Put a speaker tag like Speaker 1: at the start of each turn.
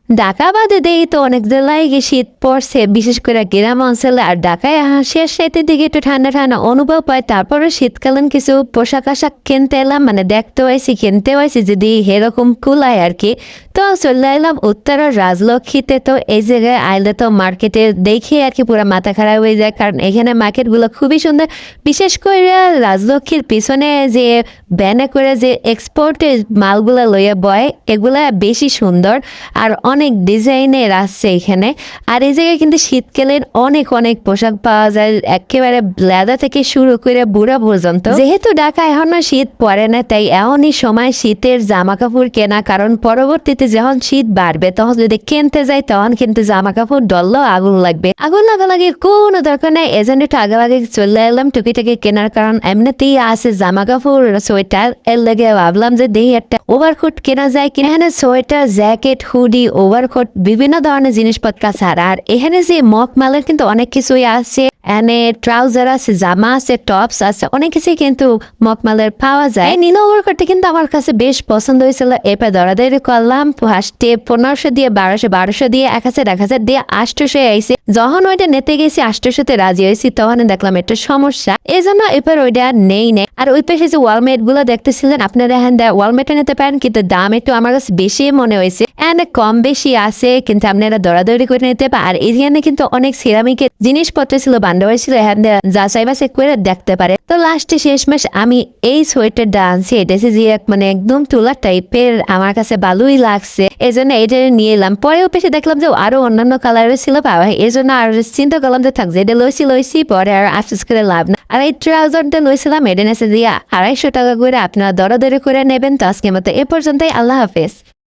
Speaker 1: ঢাকা বাদে দেই তো অনেক জেলায় গিয়ে শীত পড়ছে, বিশেষ করে গ্রাম অঞ্চলে। আর ঢাকায় শেষ রাতের দিকে একটু ঠান্ডা ঠান্ডা অনুভব হয়। তারপরে শীতকালীন কিছু পোশাক আশাক কিনতে এলাম, মানে দেখতে হয়েছি কিনতে হয়েছি যদি এরকম কুলায় আর কি। তো চলে এলাম উত্তরের রাজলক্ষ্মীতে। তো এই জায়গায় আইলে তো মার্কেটে দেখে আর কি পুরো মাথা খারাপ হয়ে যায়, কারণ এখানে মার্কেটগুলো খুবই সুন্দর। বিশেষ করে রাজলক্ষ্মীর পিছনে যে ব্যানে করে যে এক্সপোর্টের মালগুলা লইয়া বয়, এগুলা বেশি সুন্দর আর অনেক ডিজাইনের আসছে এখানে। আর এই জায়গায় কিন্তু শীতকালের অনেক অনেক পোশাক পাওয়া যায়, একেবারে লেদা থেকে শুরু করে বুড়া পর্যন্ত। যেহেতু ঢাকা এখনো শীত পড়ে না, তাই এমনই সময় শীতের জামা কাপড় কেনা, কারণ পরবর্তীতে যখন শীত বাড়বে তখন যদি কিনতে যাই তখন কিন্তু জামা কাপড় ডললেও আগুন লাগবে। আগুন লাগালাগি কোনো দরকার নেই, এজন্য একটু আগে চলে এলাম টুকিটাকি কেনার, কারণ এমনিতেই আছে জামা কাপড় সোয়েটার। এর লেগে ভাবলাম যে দেখি একটা ওভারকোট কেনা যায় কিনা। এখানে সোয়েটার, জ্যাকেট, হুডি, ওভারকোট বিভিন্ন ধরনের জিনিসপত্র আছে। আর এখানে যে মকমালের কিন্তু অনেক কিছুই আছে, এনে ট্রাউজার আছে, জামা আছে, টপস আছে, অনেক কিছুই কিন্তু মকমালের পাওয়া যায়। এই নীল ওভারকোটটা কিন্তু আমার কাছে বেশ পছন্দ হয়েছিল। এরপর দরাদরি করলাম, ফার্স্টে 1500 দিয়ে 1200 দিয়ে 1000 দিয়ে 800 আইছে। যখন ওইটা নিতে গেছি 800-তে রাজি হয়েছি, তখন দেখলাম একটা সমস্যা, এই জন্য এরপর ওইটা নেই। আর ওই পাশে যে ওয়ালমেট গুলো দেখতেছিলেন আপনারা, হ্যাঁ ওয়ালমেটে নিতে পারেন, কিন্তু দাম একটু আমার কাছে বেশি মনে হয়েছে। কম বেশি আছে, কিন্তু আপনারা দরাদরি করে নিতে পারেন। আর এখানে কিন্তু অনেক সিরামিকের জিনিসপত্র ছিল, বান্ধবী ছিল, যাচাই বাছাই করে দেখতে পারে। তো লাস্টে শেষমেশ আমি এই সোয়েটারটা আনছি, এটা যে মানে একদম তুলা টাইপের, আমার কাছে ভালোই লাগছে, এই জন্য এটা নিয়ে এলাম। পরেও পেশে দেখলাম যে আরো অন্যান্য কালারের ছিল পাওয়া, এই জন্য আর চিন্তা করলাম যে থাক, যেটা লইছি পরে আর আফসোস করে লাভ না। আর এই ট্রাউজারটা লইছিলাম, এটা নেছে দিয়ে 250 টাকা করে, আপনারা দরাদরি করে নেবেন। তো আজকের মতো এ পর্যন্তই, আল্লাহ হাফেজ।